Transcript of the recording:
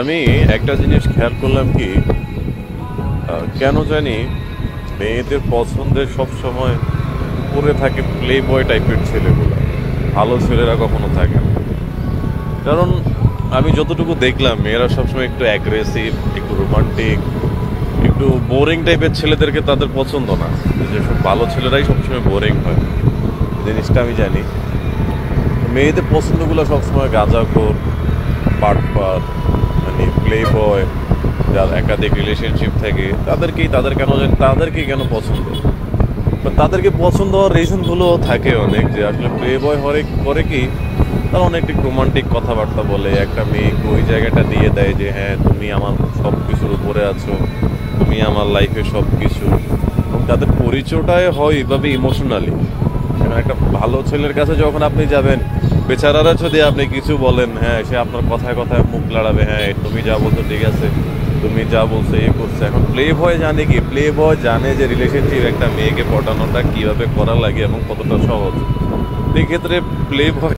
আমি একটা জিনিস খেয়াল করলাম কি, কেন জানি মেয়েদের পছন্দের সব সময় উপরে থাকে প্লে বয় টাইপের ছেলেগুলো, ভালো ছেলেরা কখনো থাকে না। কারণ আমি যতটুকু দেখলাম মেয়েরা সবসময় একটু অ্যাগ্রেসিভ, একটু রোমান্টিক, একটু বোরিং টাইপের ছেলেদেরকে তাদের পছন্দ না। যেসব ভালো ছেলেরাই সবসময় বোরিং হয়, জিনিসটা আমি জানি। মেয়েদের পছন্দগুলো সবসময় গাঁজাখোর, বাটপার, মানে প্লে বয়, যার একাধিক রিলেশনশিপ থাকে তাদেরকেই, তাদেরকেই কেন পছন্দ, বা তাদেরকে পছন্দ হওয়ার রিজনগুলো থাকে অনেক। যে আসলে প্লে বয় করে কি, তারা অনেক রোমান্টিক কথাবার্তা বলে, একটা মেয়েকে ওই জায়গাটা দিয়ে দেয় যে হ্যাঁ তুমি আমার সব কিছুর উপরে আছো, তুমি আমার লাইফে সব কিছু। এবং তাদের পরিচয়টাই হয় এইভাবে ইমোশনালি। কারণ একটা ভালো ছেলের কাছে যখন আপনি যাবেন, বেচারারা যদি আপনি কিছু বলেন, হ্যাঁ সে আপনার কথায় কথায় মুখ লড়াবে, হ্যাঁ তুমি যা বলছো ঠিক আছে, তুমি যা বলছো এ করছে। এখন প্লে বয় জানে কি, প্লে বয় জানে যে রিলেশনশিপ একটা মেয়েকে পটানোটা কিভাবে করা লাগে এবং কতটা সহজ। এই ক্ষেত্রে প্লে বয়